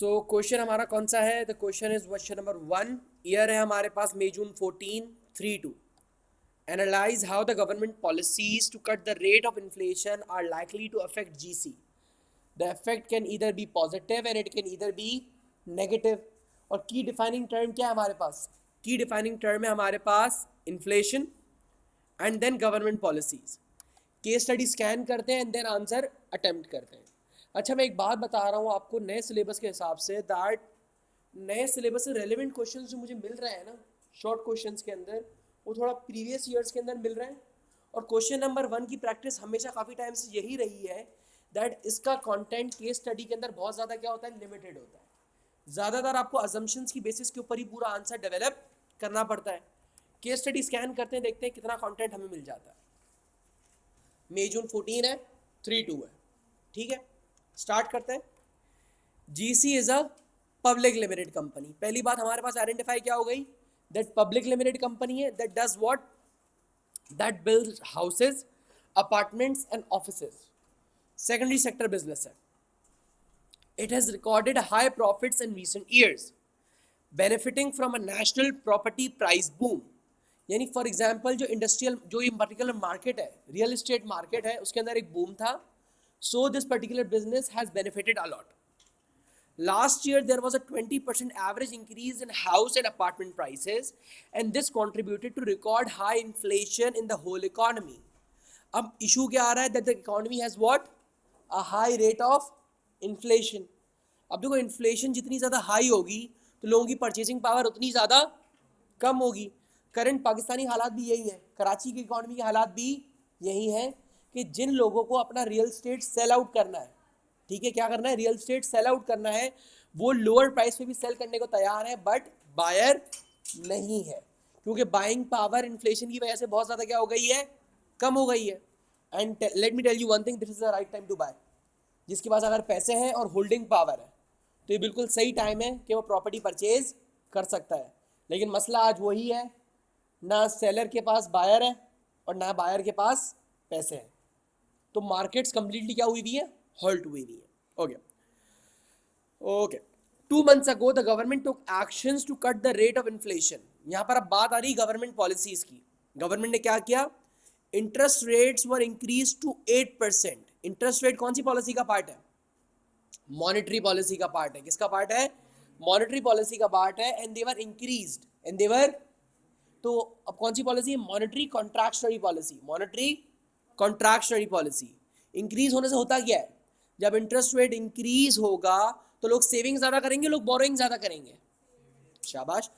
So question हमारा कौन सा है? The question is question number 1। Year है हमारे पास मई जून 14, 3-2। Analyze how the government policies to cut the rate of inflation are likely to affect GC. The effect can either be positive and it can either be negative. और की defining term क्या है हमारे पास? की defining term है हमारे पास inflation and then government policies. Case study scan करते हैं एंड देन आंसर अटेम्प्ट करते हैं। अच्छा, मैं एक बात बता रहा हूँ आपको नए सिलेबस के हिसाब से, दैट नए सिलेबस से रेलिवेंट क्वेश्चंस जो मुझे मिल रहे हैं ना शॉर्ट क्वेश्चंस के अंदर, वो थोड़ा प्रीवियस ईयर्स के अंदर मिल रहे हैं। और क्वेश्चन नंबर 1 की प्रैक्टिस हमेशा काफ़ी टाइम से यही रही है दैट इसका कंटेंट केस स्टडी के अंदर बहुत ज़्यादा क्या होता है, लिमिटेड होता है। ज़्यादातर आपको अजम्पशंस की बेसिस के ऊपर ही पूरा आंसर डेवलप करना पड़ता है। केस स्टडी स्कैन करते हैं, देखते हैं कितना कंटेंट हमें मिल जाता है। मई जून 14 है, 3-2 है, ठीक है। स्टार्ट करते हैं। GC is a public limited company. पहली बात हमारे पास आइडेंटिफाई क्या हो गई, दैट पब्लिक लिमिटेड कंपनी है that does what, that build houses, apartments and offices, secondary sector business है। It has recorded high profits in recent years benefiting from a national property price boom. यानी for example जो industrial जो ये particular market है, real estate market है, उसके अंदर एक बूम था। सो this particular business has benefited a lot. Last year, there was a 20% average increase in house and apartment prices, and this contributed to record high inflation in the whole economy. अब issue क्या आ रहा है, that the economy has what? A high rate of inflation. अब देखो inflation जितनी ज़्यादा high होगी तो लोगों की purchasing power उतनी ज़्यादा कम होगी। करंट पाकिस्तानी हालात भी यही है, कराची की इकॉनमी के हालात भी यही हैं कि जिन लोगों को अपना रियल स्टेट सेल आउट करना है, ठीक है, क्या करना है, रियल स्टेट सेल आउट करना है, वो लोअर प्राइस पे भी सेल करने को तैयार है, बट बायर नहीं है, क्योंकि बाइंग पावर इन्फ्लेशन की वजह से बहुत ज़्यादा क्या हो गई है, कम हो गई है। And let me tell you one thing, this is the right time to buy. जिसके पास अगर पैसे हैं और होल्डिंग पावर है तो ये बिल्कुल सही टाइम है कि वो प्रॉपर्टी परचेज कर सकता है। लेकिन मसला आज वही है, ना सेलर के पास बायर है और ना बायर के पास पैसे हैं, तो मार्केट्स कंप्लीटली क्या हुई हुई है, हॉल्ट हुई हुई है। Okay okay 2 months ago the government took actions to cut the rate of inflation। यहां पर अब बात आ रही गवर्नमेंट पॉलिसीज की। गवर्नमेंट ने क्या किया, interest rates were increase to 8%। Interest rate कौन सी पॉलिसी का पार्ट है, मॉनेटरी पॉलिसी का पार्ट है। किसका पार्ट है, मॉनेटरी पॉलिसी का पार्ट है। And they were increased and they were, तो अब कौन सी पॉलिसी है, monetary contractionary policy. Monetary contractionary policy increase होने से होता क्या है, जब इंटरेस्ट रेट इंक्रीज होगा तो लोग सेविंग ज्यादा करेंगे, लोग बोरोइंग ज्यादा करेंगे। शाबाश,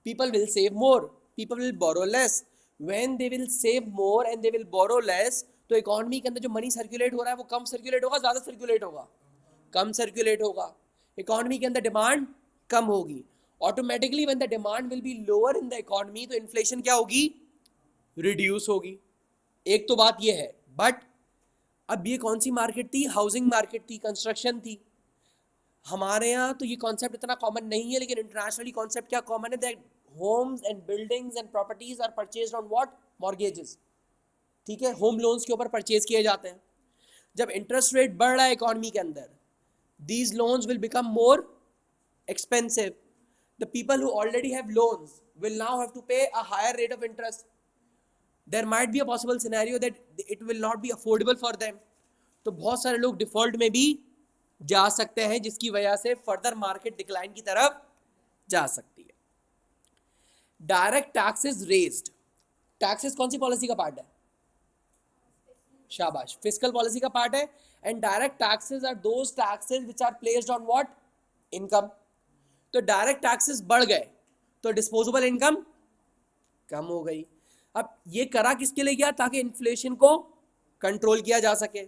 people will save more, people will borrow less. When they will save more and they will borrow less, तो इकोनॉमी के अंदर जो मनी सर्कुलेट हो रहा है वो कम सर्कुलेट होगा, ज्यादा सर्कुलेट होगा, कम सर्कुलेट होगा। इकोनॉमी के अंदर डिमांड कम होगी। Automatically when the demand will be lower in the economy, तो इन्फ्लेशन क्या होगी, रिड्यूस होगी। एक तो बात ये है, बट अब ये कौन सी मार्केट थी, हाउसिंग मार्केट थी, कंस्ट्रक्शन थी। हमारे यहाँ तो ये कॉन्सेप्ट इतना कॉमन नहीं है, लेकिन इंटरनेशनली कॉन्सेप्ट क्या कॉमन है, that homes and buildings and properties are purchased on what, mortgages. ठीक है, होम लोन्स के ऊपर परचेज किए जाते हैं। जब इंटरेस्ट रेट बढ़ रहा है इकोनॉमी के अंदर, these loans will become more expensive. The people who already have loans will now have to pay a higher rate of interest. There might be a possible scenario that it will not be affordable for them. तो बहुत सारे लोग default में भी जा सकते हैं, जिसकी वजह से फर्दर मार्केट डिक्लाइन की तरफ जा सकती है। Direct taxes raised. टैक्सेस कौन सी पॉलिसी का पार्ट है, शाबाश, फिस्कल पॉलिसी का पार्ट है। And direct taxes are those taxes which are placed on what, income. तो डायरेक्ट टैक्सेस बढ़ गए तो डिस्पोजेबल इनकम कम हो गई। अब ये करा किसके लिए गया, ताकि इन्फ्लेशन को कंट्रोल किया जा सके।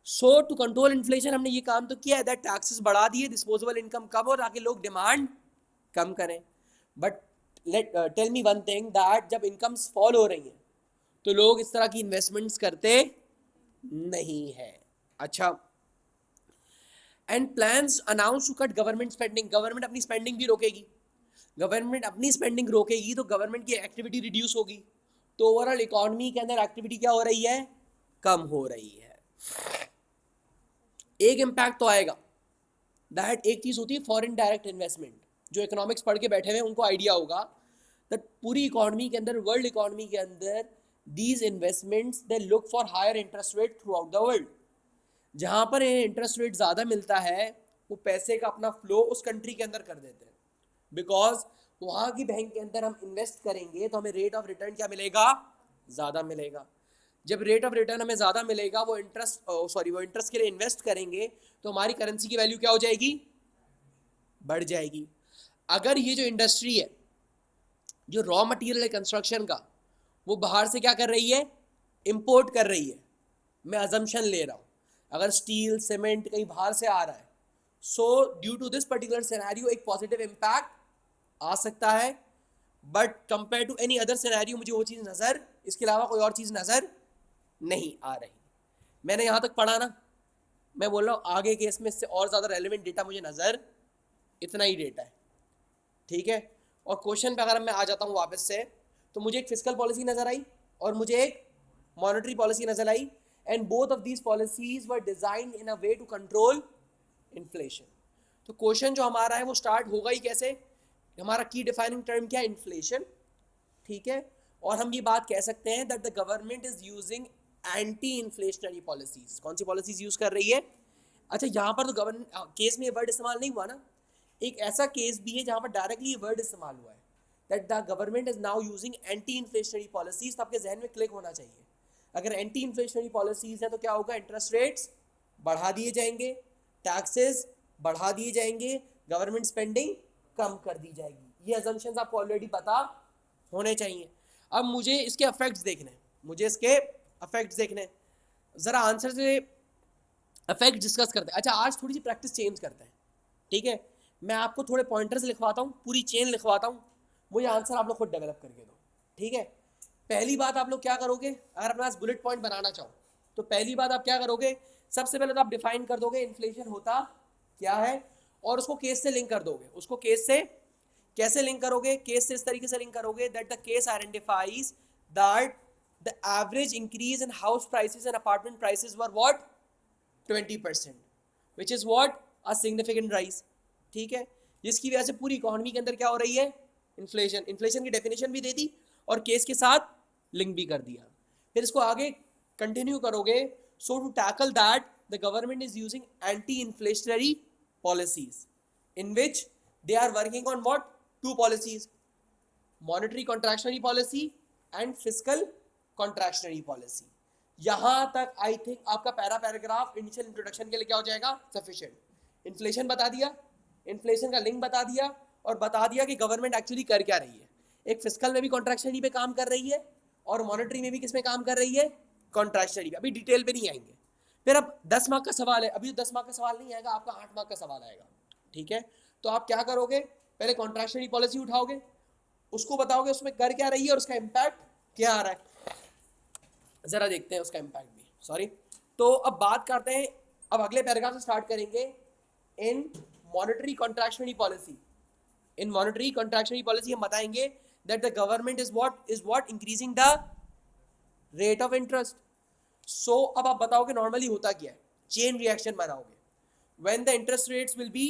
सो टू कंट्रोल इन्फ्लेशन हमने ये काम तो किया है, दैट टैक्सेस बढ़ा दिए, डिस्पोजेबल इनकम कम हो, ताकि लोग डिमांड कम करें। But let tell me one thing, that जब इनकम्स फॉल हो रही हैं तो लोग इस तरह की इन्वेस्टमेंट्स करते नहीं है। अच्छा, and plans announce to cut government spending. Government अपनी स्पेंडिंग भी रोकेगी। गवर्नमेंट अपनी स्पेंडिंग रोकेगी तो गवर्नमेंट की एक्टिविटी रिड्यूस होगी, तो ओवरऑल इकोनॉमी के अंदर एक्टिविटी क्या हो रही है, कम हो रही है। एक इम्पैक्ट तो आएगा, दैट एक चीज़ होती है फॉरेन डायरेक्ट इन्वेस्टमेंट, जो इकोनॉमिक्स पढ़ के बैठे हुए हैं उनको आइडिया होगा दैट पूरी इकोनॉमी के अंदर, वर्ल्ड इकोनॉमी के अंदर, these investments they look for higher interest rate throughout the world. जहाँ पर इंटरेस्ट रेट ज़्यादा मिलता है वो पैसे का अपना फ्लो उस कंट्री के अंदर कर देते हैं, बिकॉज वहाँ की बैंक के अंदर हम इन्वेस्ट करेंगे तो हमें रेट ऑफ रिटर्न क्या मिलेगा, ज़्यादा मिलेगा। जब रेट ऑफ रिटर्न हमें ज़्यादा मिलेगा, वो इंटरेस्ट के लिए इन्वेस्ट करेंगे तो हमारी करेंसी की वैल्यू क्या हो जाएगी, बढ़ जाएगी। अगर ये जो इंडस्ट्री है, जो रॉ मटेरियल है कंस्ट्रक्शन का, वो बाहर से क्या कर रही है, इंपोर्ट कर रही है, मैं अजम्पशन ले रहा हूँ, अगर स्टील सीमेंट कहीं बाहर से आ रहा है, so due to this particular scenario एक पॉजिटिव इम्पैक्ट आ सकता है, but compare to any other scenario मुझे वो चीज़ नज़र, इसके अलावा कोई और चीज़ नज़र नहीं आ रही। मैंने यहाँ तक पढ़ा ना, मैं बोल रहा हूँ आगे केस में इससे और ज़्यादा रेलिवेंट डेटा मुझे नज़र इतना ही डेटा है, ठीक है। और क्वेश्चन पे अगर मैं आ जाता हूँ वापस से, तो मुझे एक फिस्कल पॉलिसी नज़र आई और मुझे एक मॉनेटरी पॉलिसी नज़र आई, and both of these policies were designed in a way to control inflation. तो क्वेश्चन जो हमारा है वो स्टार्ट होगा ही कैसे, हमारा की डिफाइनिंग टर्म क्या है, इन्फ्लेशन, ठीक है। और हम ये बात कह सकते हैं that the government is using anti inflationary policies. कौन सी पॉलिसीज यूज कर रही है, अच्छा यहाँ पर तो गवर्नमेंट केस में ये वर्ड इस्तेमाल नहीं हुआ ना, एक ऐसा केस भी है जहाँ पर डायरेक्टली ये वर्ड इस्तेमाल हुआ है that the government is now using anti inflationary policies. तो आपके जहन में क्लिक होना चाहिए, अगर एंटी इन्फ्लेशनरी पॉलिसीज है तो क्या होगा, इंटरेस्ट रेट्स बढ़ा दिए जाएंगे, टैक्सेस बढ़ा दिए जाएंगे, गवर्नमेंट स्पेंडिंग कम कर दी जाएगी। ये अजम्पशंस आपको ऑलरेडी पता होने चाहिए। अब मुझे इसके इफेक्ट्स देखने हैं, मुझे इसके इफेक्ट्स देखने हैं, ज़रा आंसर से इफेक्ट डिस्कस करते हैं। अच्छा आज थोड़ी सी प्रैक्टिस चेंज करते हैं, ठीक है। मैं आपको थोड़े पॉइंटर्स लिखवाता हूँ, पूरी चेन लिखवाता हूँ, मुझे आंसर आप लोग खुद डेवलप करके दो, ठीक है। पहली बात आप लोग क्या करोगे, अगर अपने पास बुलेट पॉइंट बनाना चाहो तो पहली बात आप क्या करोगे, सबसे पहले तो आप डिफाइन कर दोगे इन्फ्लेशन होता क्या है, और उसको केस से लिंक कर दोगे। उसको केस से कैसे लिंक करोगे, केस से इस तरीके से लिंक करोगे that the case identifies that the average increase in house prices and apartment prices were what 20%, which is what a significant rise, ठीक है। जिसकी वजह से पूरी इकोनॉमी के अंदर क्या हो रही है, इन्फ्लेशन। इन्फ्लेशन की डेफिनेशन भी दे दी और केस के साथ लिंक भी कर दिया। फिर इसको आगे कंटिन्यू करोगे, so to tackle that the government is using anti inflationary policies in which they are working on what, two policies, monetary contractionary policy and fiscal contractionary policy. यहां तक आई थिंक आपका पैराग्राफ इनिशियल इंट्रोडक्शन के लिए क्या हो जाएगा, sufficient. Inflation बता दिया, इन्फ्लेशन का लिंक बता दिया, और बता दिया कि गवर्नमेंट एक्चुअली कर क्या रही है। एक फिस्कल में भी कॉन्ट्रैक्शनरी पे काम कर रही है और मॉनेटरी में भी किस में काम कर रही है, कॉन्ट्रैक्शनरी पे। अभी डिटेल पे नहीं आएंगे। फिर अब 10 मार्क का सवाल है, अभी 10 मार्क का सवाल नहीं आएगा, आपका 8 मार्क का सवाल आएगा, ठीक है। तो आप क्या करोगे, पहले कॉन्ट्रैक्शनरी पॉलिसी उठाओगे, उसको बताओगे उसमें कर क्या रही है और उसका इम्पैक्ट क्या आ रहा है, जरा देखते हैं उसका इम्पैक्ट भी, सॉरी। तो अब बात करते हैं, अब अगले पैराग्राफ से स्टार्ट करेंगे। In monetary contractionary policy, in monetary contractionary policy हम बताएंगे that the government is what increasing the rate of interest. So अब आप बताओगे नॉर्मली होता क्या है, चेन रिएक्शन बनाओगे। When the interest rates will be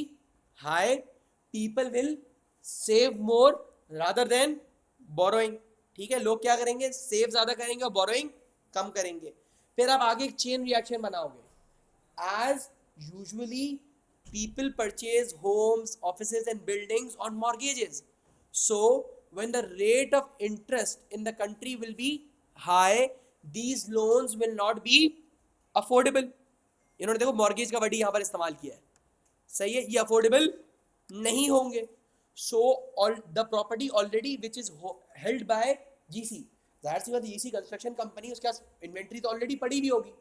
high, people will save more rather than borrowing, ठीक है। लोग क्या करेंगे, सेव ज्यादा करेंगे और बोरोइंग कम करेंगे। फिर आप आगे एक चेन रिएक्शन बनाओगे, as usually people purchase homes, offices and buildings on mortgages, so when the rate of interest in the country will be high, these loans will not be affordable। इन्होंने देखो mortgage का word यहाँ पर इस्तेमाल किया है, सही है, ये अफोर्डेबल नहीं होंगे। So the property already which is held by GC, जाहिर सी बात जीसी कंस्ट्रक्शन कंपनी, उसके पास इन्वेंट्री तो ऑलरेडी पड़ी भी होगी।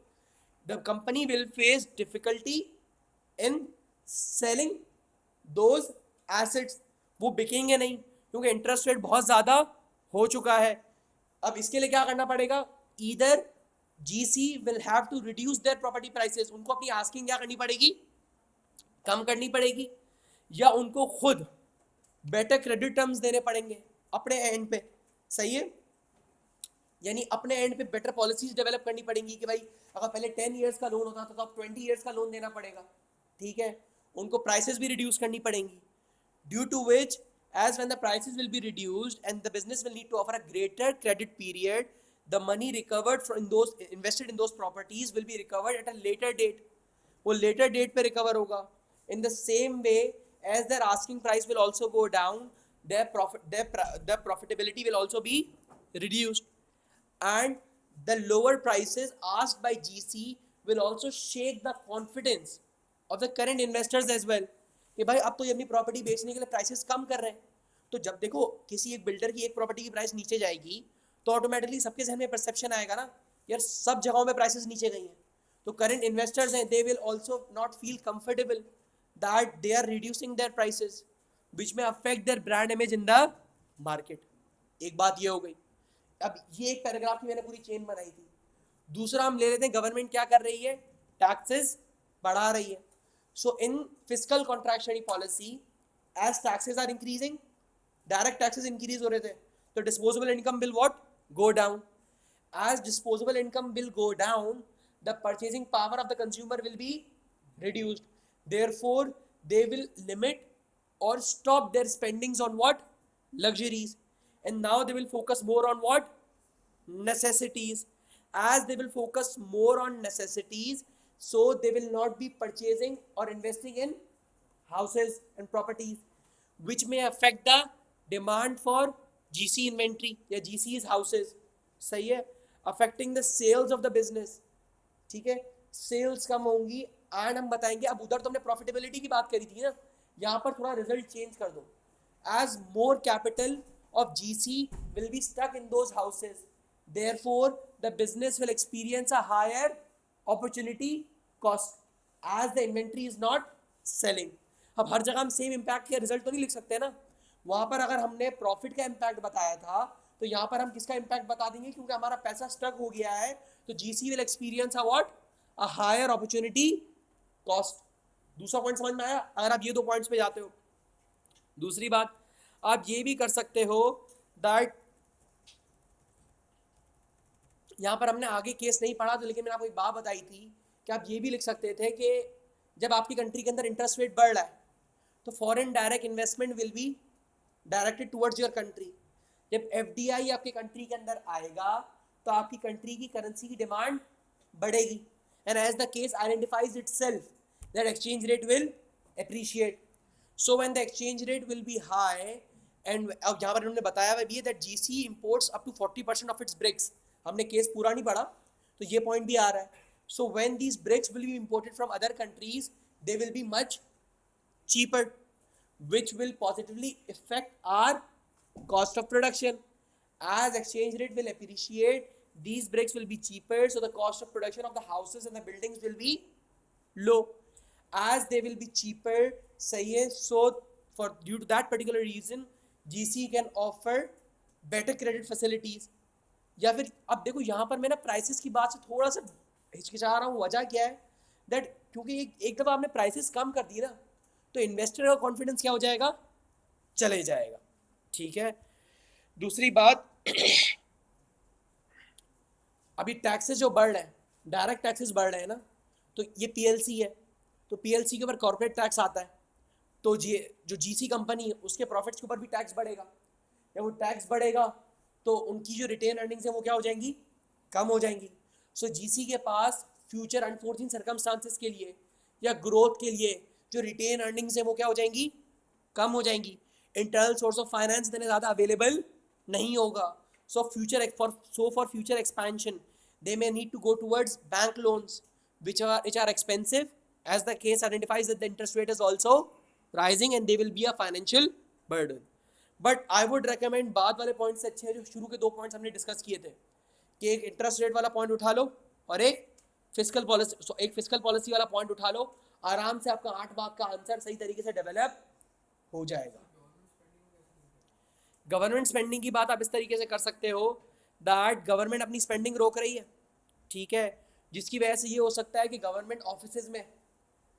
The company will face difficulty in selling those assets, वो बिकेंगे नहीं क्योंकि इंटरेस्ट रेट बहुत ज़्यादा हो चुका है। अब इसके लिए क्या करना पड़ेगा, either GC will have to reduce their property prices, उनको अपनी आस्किंग क्या करनी पड़ेगी, कम करनी पड़ेगी, या उनको खुद बेटर क्रेडिट टर्म्स देने पड़ेंगे अपने एंड पे, सही है। यानी अपने एंड पे बेटर पॉलिसीज डेवलप करनी पड़ेंगी कि भाई अगर पहले 10 ईयर्स का लोन होता था तो अब 20 ईयर्स का लोन देना पड़ेगा, ठीक है। उनको प्राइसेस भी रिड्यूस करनी पड़ेंगी, due to which as when the prices will be reduced and the business will need to offer a greater credit period, the money recovered from those invested in those properties will be recovered at a later date. वो later date पे recover होगा. In the same way as their asking price will also go down, their profitability will also be reduced, and the lower prices asked by GC will also shake the confidence of the current investors as well कि भाई अब तो ये अपनी property बेचने के लिए prices कम कर रहे हैं. तो जब देखो किसी एक बिल्डर की एक प्रॉपर्टी की प्राइस नीचे जाएगी तो ऑटोमेटिकली सबके जहन में परसेप्शन आएगा ना, यार सब जगहों पे प्राइसेस नीचे गई हैं, तो करंट इन्वेस्टर्स हैं they will also not feel comfortable that they are reducing their prices which में affect their brand image in the market. एक बात ये हो गई. अब ये एक पैराग्राफ की मैंने पूरी चेन बनाई थी. दूसरा हम ले लेते हैं गवर्नमेंट क्या कर रही है, टैक्सेस बढ़ा रही है. So in fiscal contractionary policy, as taxes are increasing, direct taxes increase हो रहे थे, तो disposable income will what? Go down. As disposable income will go down, the purchasing power of the consumer will be reduced. Therefore, they will limit or stop their spendings on what? Luxuries. And now they will focus more on what? Necessities. As they will focus more on necessities, so they will not be purchasing or investing in houses and properties, which may affect the demand for GC inventory या GC's houses. सही है, affecting the sales of the business. ठीक है, sales कम होंगी. And हम बताएंगे, अब उधर तो हमने प्रॉफिटेबिलिटी की बात करी थी ना, यहाँ पर थोड़ा रिजल्ट चेंज कर दो. as more capital of GC will be stuck in those houses, therefore the business will experience a higher opportunity cost as the inventory is not selling. अब हर जगह हम सेम इम्पैक्ट का रिजल्ट तो नहीं लिख सकते ना. वहां पर अगर हमने प्रॉफिट का इम्पैक्ट बताया था तो यहाँ पर हम किसका इम्पैक्ट बता देंगे, क्योंकि हमारा पैसा स्टक हो गया है, तो GC will experience a what, a higher opportunity cost. दूसरा पॉइंट समझ में आया अगर आप ये दो पॉइंट्स पे जाते हो. दूसरी बात आप ये भी कर सकते हो दैट यहाँ पर हमने आगे केस नहीं पढ़ा तो, लेकिन मैंने आपको एक बात बताई थी कि आप ये भी लिख सकते थे कि जब आपकी कंट्री के अंदर इंटरेस्ट रेट बढ़ रहा है तो foreign direct investment will be directed towards your country. जब FDI आपके कंट्री के अंदर आएगा तो आपकी कंट्री की करेंसी की डिमांड बढ़ेगी. And as the case identifies itself that exchange rate will appreciate. So when the exchange rate will be high, and अब यहाँ पर उन्होंने बताया भी है that GC imports up to 40% of its bricks. हमने केस पूरा नहीं पढ़ा तो ये पॉइंट भी आ रहा है. So when these bricks will be imported from other countries, they will be much cheaper, which will positively affect our cost of production. As exchange rate will appreciate, these bricks will be cheaper, so the cost of production of the houses and the buildings will be low. As they will be cheaper, सही है, so for due to that particular reason, GC can offer better credit facilities. या फिर अब देखो यहाँ पर मैं ना प्राइसेस की बात से थोड़ा सा हिचकिचा रहा हूँ. वजह क्या है दैट क्योंकि एक दफ़ा आपने प्राइसेस कम कर दी ना तो इन्वेस्टर का कॉन्फिडेंस क्या हो जाएगा, चले जाएगा. ठीक है. दूसरी बात अभी टैक्सेस जो बढ़ रहे हैं, डायरेक्ट टैक्सेस बढ़ रहे हैं ना, तो ये PLC है तो PLC के ऊपर कॉर्पोरेट टैक्स आता है, तो जो GC कंपनी है उसके प्रॉफिट्स के ऊपर भी टैक्स बढ़ेगा. या वो टैक्स बढ़ेगा तो उनकी जो रिटेन अर्निंग्स है वो क्या हो जाएंगी, कम हो जाएंगी. सो GC के पास फ्यूचर अनफोर्सिन सर्कमस्टांसेस के लिए या ग्रोथ के लिए जो रिटेन अर्निंग्स है वो क्या हो जाएंगी, कम हो जाएंगी. इंटरनल सोर्स ऑफ फाइनेंस इतने ज़्यादा अवेलेबल नहीं होगा. So for future expansion they may need to go towards bank loans which are expensive, as the case identifies that the interest rate is also rising and they will be a financial burden. But I would recommend बाद वाले point से अच्छे हैं जो शुरू के दो points हमने डिस्कस किए थे कि एक इंटरेस्ट रेट वाला पॉइंट उठा लो और एक फिस्कल पॉलिसी वाला पॉइंट उठा लो. आराम से आपका 8 मार्क का आंसर सही तरीके से डेवलप हो जाएगा. गवर्नमेंट स्पेंडिंग की बात आप इस तरीके से कर सकते हो दैट गवर्नमेंट अपनी स्पेंडिंग रोक रही है. ठीक है, जिसकी वजह से ये हो सकता है कि गवर्नमेंट ऑफिस में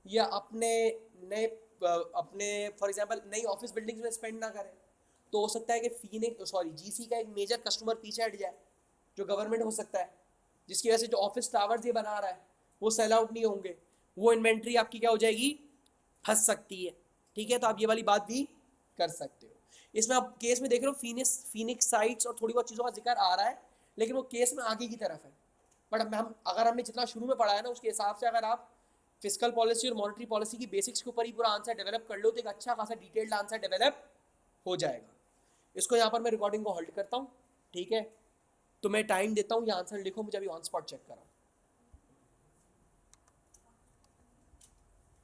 या अपने फॉर एग्जाम्पल नई ऑफिस बिल्डिंग्स में स्पेंड ना करें, तो हो सकता है कि GC का एक मेजर कस्टमर पीछे हट जाए जो गवर्नमेंट हो सकता है, जिसकी वजह से जो ऑफिस टावर्स ये बना रहा है वो सेल आउट नहीं होंगे, वो इन्वेंट्री आपकी क्या हो जाएगी, हंस सकती है, ठीक है, तो आप ये वाली बात भी कर सकते हो। इसमें आप केस में देख रहे हो फीनिक्स साइट्स और थोड़ी बहुत चीज़ों का जिक्र आ रहा है, लेकिन वो केस में आगे की तरफ है। बट हम अगर हमने जितना शुरू में पढ़ा है ना उसके हिसाब से अगर आप फिजिकल पॉलिसी और मॉनेटरी पॉलिसी की बेसिक्स के ऊपर ही पूरा आंसर डेवलप कर लो तो एक अच्छा खासा डिटेल्ड आंसर डेवलप हो जाएगा। इसको यहाँ पर मैं रिकॉर्डिंग को होल्ड करता हूँ, ठीक है, तो मैं टाइम देता हूँ, ये आंसर लिखो, मुझे अभी ऑन स्पॉट चेक करा।